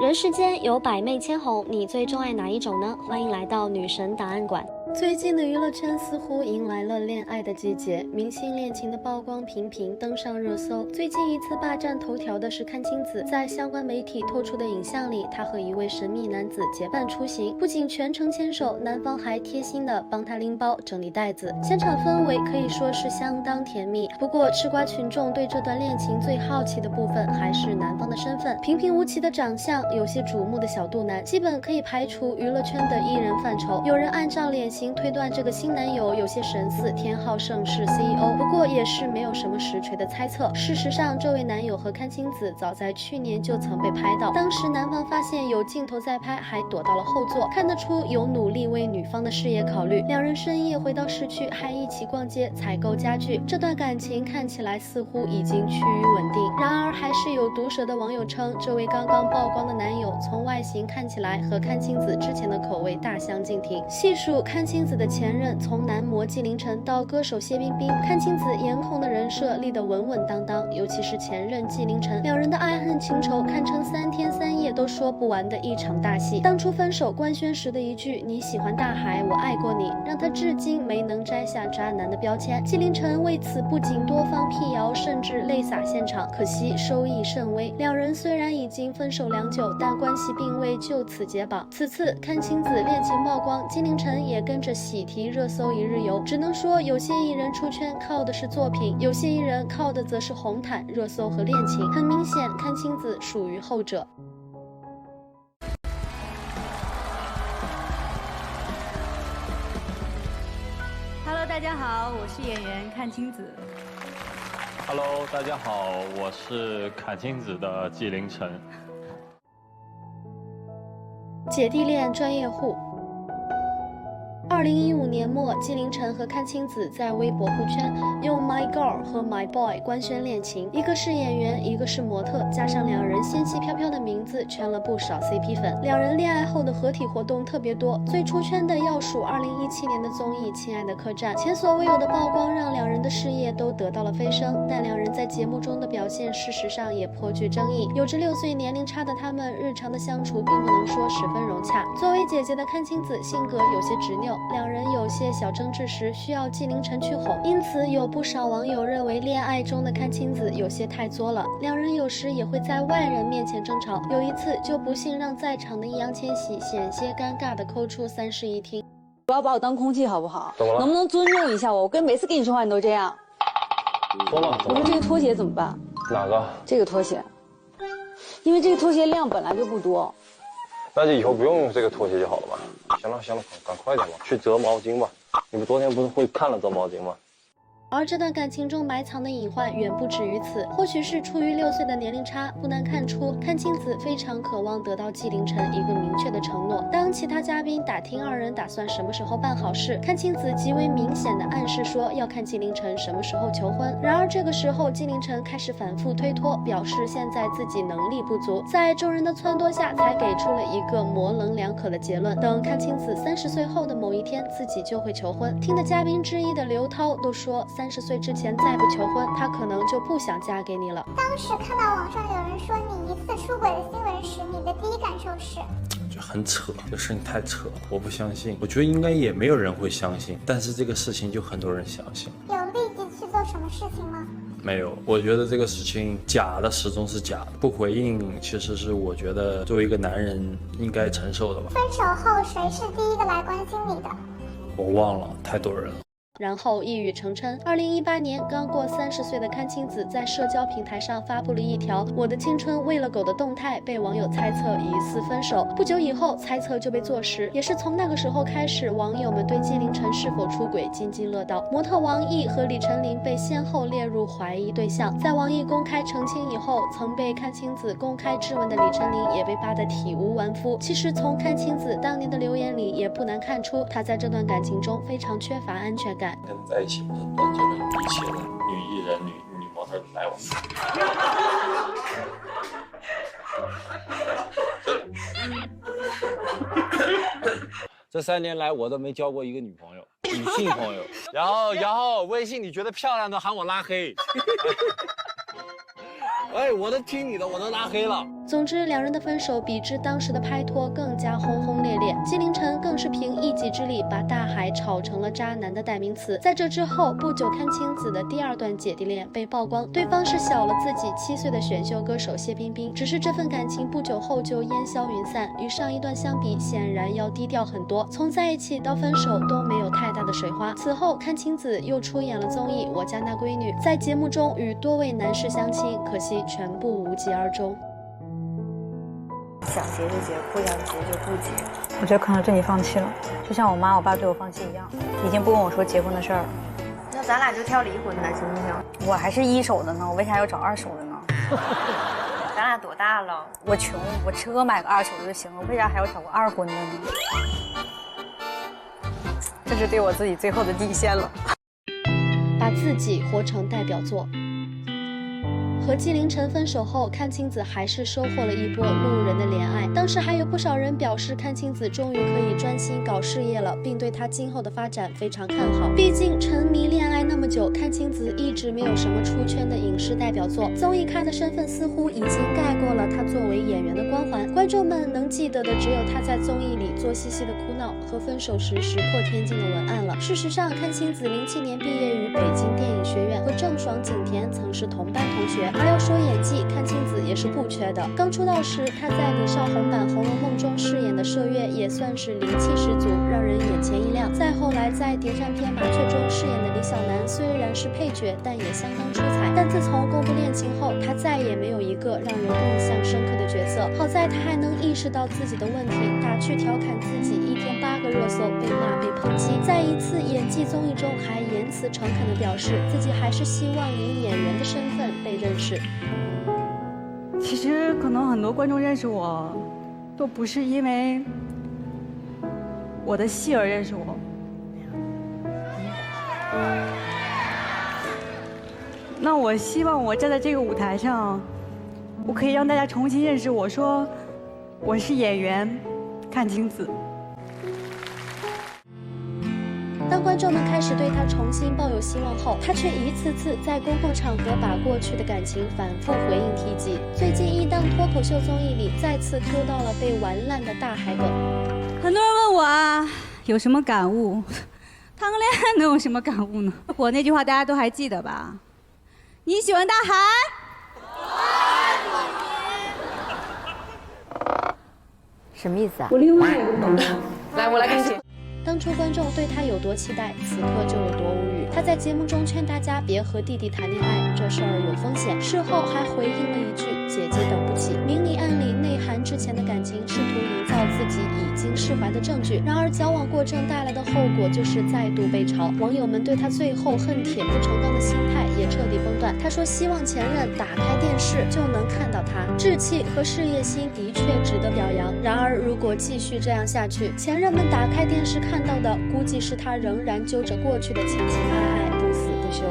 人世间有百媚千红，你最钟爱哪一种呢？欢迎来到女神答案馆。最近的娱乐圈似乎迎来了恋爱的季节，明星恋情的曝光频频登上热搜。最近一次霸占头条的是阚清子，在相关媒体透出的影像里，她和一位神秘男子结伴出行，不仅全程牵手，男方还贴心的帮她拎包、整理袋子，现场氛围可以说是相当甜蜜。不过，吃瓜群众对这段恋情最好奇的部分还是男方的身份，平平无奇的长相，有些瞩目的小肚腩，基本可以排除娱乐圈的艺人范畴。有人按照脸型推断这个新男友有些神似天浩盛世 CEO， 不过也是没有什么实锤的猜测。事实上，这位男友和阚清子早在去年就曾被拍到，当时男方发现有镜头在拍，还躲到了后座，看得出有努力为女方的事业考虑。两人深夜回到市区，还一起逛街采购家具，这段感情看起来似乎已经趋于稳定。然而，还是有毒舌的网友称，这位刚刚曝光的男友从外形看起来和阚清子之前的口味大相径庭。细数阚清子的前任，从男模纪凌尘到歌手谢冰冰，阚清子颜控的人设立得稳稳当当，尤其是前任纪凌尘，两人的爱恨情仇堪称3天3夜都说不完的一场大戏。当初分手官宣时的一句"你喜欢大海，我爱过你"，让他至今没能摘下渣男的标签。纪凌尘为此不仅多方辟谣，甚至泪洒现场，可惜收益甚微。两人虽然已经分手良久，但关系并未就此解绑。此次阚清子恋情曝光，纪凌尘也跟着喜提热搜一日游。只能说有些艺人出圈靠的是作品，有些艺人靠的则是红毯、热搜和恋情。很明显，阚清子属于后者。Hello， 大家好，我是演员阚清子。Hello， 大家好，我是阚清子的纪凌尘。姐弟恋专业户。2015年末，纪凌尘和阚清子在微博互圈，用 My Girl 和 My Boy 官宣恋情，一个是演员，一个是模特，加上两人仙气飘飘的名字，圈了不少 CP 粉。两人恋爱后的合体活动特别多，最出圈的要数2017年的综艺《亲爱的客栈》，前所未有的曝光让两人的事业都得到了飞升，但两人在节目中的表现，事实上也颇具争议。有着6岁年龄差的他们，日常的相处并不能说十分融洽。作为姐姐的阚清子性格有些执拗，两人有些小争执时需要纪凌尘去哄，因此有不少网友认为恋爱中的阚清子有些太作了。两人有时也会在外人面前争吵，有一次就不幸让在场的易烊千玺险些尴尬地抠出3室1厅。不要把我当空气好不好？怎么了？能不能尊重一下我？每次跟你说话你都这样。说吧。我说这个拖鞋怎么办？哪个？这个拖鞋，因为这个拖鞋量本来就不多。那就以后不用用这个拖鞋就好了吧？行了，赶快点吧，去折毛巾吧。你们昨天不是会看了折毛巾吗？而这段感情中埋藏的隐患远不止于此，或许是出于6岁的年龄差，不难看出阚清子非常渴望得到纪凌尘一个明确的承诺。当其他嘉宾打听二人打算什么时候办好事，阚清子极为明显的暗示说要看纪凌尘什么时候求婚。然而这个时候，纪凌尘开始反复推脱，表示现在自己能力不足，在众人的撺掇下，才给出了一个模棱两可的结论：等阚清子30岁后的某一天，自己就会求婚。听的嘉宾之一的刘涛都说，30岁之前再不求婚，她可能就不想嫁给你了。当时看到网上有人说你疑似出轨的新闻时，你的第一感受是？就很扯，这事情太扯了，我不相信。我觉得应该也没有人会相信，但是这个事情就很多人相信。有立即去做什么事情吗？没有，我觉得这个事情假的始终是假的，不回应其实是我觉得作为一个男人应该承受的吧。分手后谁是第一个来关心你的？我忘了，太多人了。然后一语成谶。2018年刚过30岁的阚清子在社交平台上发布了一条"我的青春喂了狗"的动态，被网友猜测疑似分手。不久以后，猜测就被坐实。也是从那个时候开始，网友们对纪凌尘是否出轨津津乐道。模特王毅和李晨琳被先后列入怀疑对象。在王毅公开澄清以后，曾被阚清子公开质问的李晨琳也被扒得体无完肤。其实从阚清子当年的留言里，也不难看出她在这段感情中非常缺乏安全感。跟在一起不是断绝了一切的女艺人、女模特的来往。这3年来我都没交过一个女朋友，女性朋友。然后微信你觉得漂亮的喊我拉黑。哎，我都听你的，我都拉黑了。总之，两人的分手比之当时的拍拖更加轰轰烈烈。纪凌尘更是凭一己之力把大海炒成了渣男的代名词。在这之后不久，阚清子的第二段姐弟恋被曝光，对方是小了自己7岁的选秀歌手谢冰冰，只是这份感情不久后就烟消云散，与上一段相比显然要低调很多，从在一起到分手都没有太大的水花。此后阚清子又出演了综艺《我家那闺女》，在节目中与多位男士相亲，可惜全部无疾而终。想结就结，不想结就不结。我觉得可能对你放弃了，就像我妈我爸对我放弃一样，已经不跟我说结婚的事儿了。那咱俩就挑离婚的，行不行？我还是一手的呢，我为啥要找二手的呢？咱俩多大了？我穷，我车买个二手的就行了，为啥还要找个二婚的呢？这是对我自己最后的底线了。把自己活成代表作。和纪凌尘分手后，阚清子还是收获了一波路人的怜爱。当时还有不少人表示，阚清子终于可以专心搞事业了，并对她今后的发展非常看好。毕竟沉迷恋爱那么久，阚清子一直没有什么出圈的影视代表作，综艺咖的身份似乎已经盖过了她作为演员的光环。观众们能记得的只有她在综艺里作兮兮的哭闹和分手时石破天惊的文案了。事实上，阚清子07年毕业于北京电影学院，和郑爽、景甜曾是同班同学。而要说演技，阚清子也是不缺的。刚出道时，她在李少红版《红楼梦》中饰演的麝月也算是灵气十足，让人眼前一亮。再后来，在谍战片《麻雀》中饰演的李小男虽然是配角，但也相当出彩。但自从公布恋情后，她再也没有一个让人印象深刻的角色。好在她还能意识到自己的问题，打趣调侃自己1天8个热搜，被骂被抨击。在一次演技综艺中，还言辞诚恳地表示自己还是希望以演员的身份被认识。其实可能很多观众认识我，都不是因为我的戏而认识我。那我希望我站在这个舞台上，我可以让大家重新认识我，说我是演员阚清子。当观众们开始对她重新抱有希望后，她却一次次在公共场合把过去的感情反复回应提及。最近一档脱口秀综艺里，再次 Q 到了被玩烂的大海梗。很多人问我啊，有什么感悟？谈个恋爱能有什么感悟呢？我那句话大家都还记得吧？你喜欢大海？什么意思啊？我另外一个朋友，来，我来给你解。当初观众对她有多期待，此刻就有多无语。她在节目中劝大家别和弟弟谈恋爱，这事儿有风险。事后还回应了一句：“姐姐等不起。”明里暗里内涵之前的感情，试图营造自己已经释怀的证据。然而矫枉过正带来的后果就是再度被嘲。网友们对她最后恨铁不成钢的心态也彻底崩断。她说希望前任打开电视就能看到她，志气和事业心的确值得表扬。然而如果继续这样下去，前任们打开电视看到的估计是她仍然揪着过去的情情爱爱不死不休。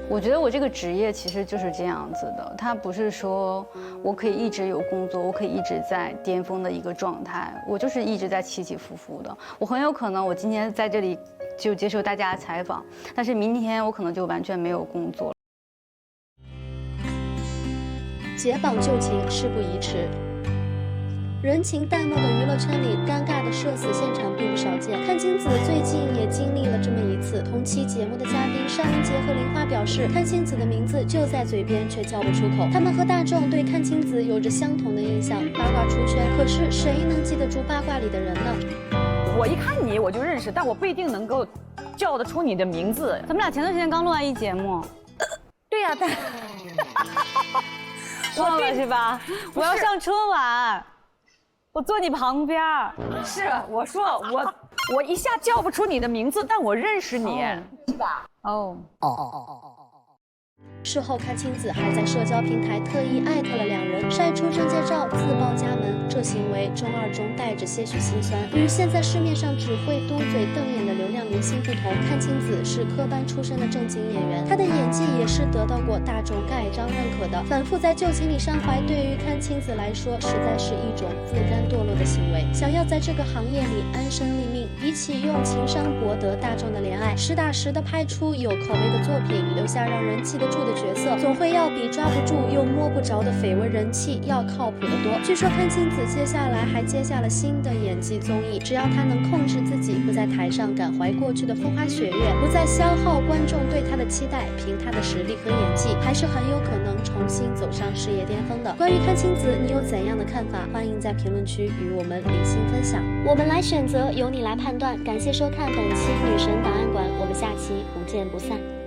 我觉得我这个职业其实就是这样子的，它不是说我可以一直有工作，我可以一直在巅峰的一个状态，我就是一直在起起伏伏的。我很有可能我今天在这里就接受大家的采访，但是明天我可能就完全没有工作。解绑旧情，事不宜迟。人情淡漠的娱乐圈里，尴尬的社死现场并不少见。阚清子最近也经历了这么一次。同期节目的嘉宾尚雯婕和玲花表示，阚清子的名字就在嘴边，却叫不出口。他们和大众对阚清子有着相同的印象，八卦出圈。可是谁能记得住八卦里的人呢？我一看你我就认识，但我不一定能够叫得出你的名字。咱们俩前段时间刚录完一节目。对呀，但忘了是吧？我要上春晚。我坐你旁边。是我说我一下叫不出你的名字，但我认识你，是吧？事后阚清子还在社交平台特意艾特了两人，晒出证件照，自报家门。这行为中二中带着些许心酸。与现在市面上只会嘟嘴瞪眼的流量明星不同，阚清子是科班出身的正经演员，她的演技也是得到过大众盖章认可的。反复在旧情里伤怀，对于阚清子来说，实在是一种自甘堕落的行为。想要在这个行业里安身立命，比起用情商博得大众的怜爱，实打实的拍出有口碑的作品，留下让人记得住的角色，总会要比抓不住又摸不着的绯闻人气要靠谱得多。据说阚清子接下来还接下了新的演技综艺，只要她能控制自己，不在台上感怀过去的风花雪月，不再消耗观众对她的期待，凭她的实力和演技，还是很有可能重新走上事业巅峰的。关于阚清子，你有怎样的看法？欢迎在评论区与我们理性分享。我们来选择，由你来判断。感谢收看本期女神档案馆，我们下期不见不散。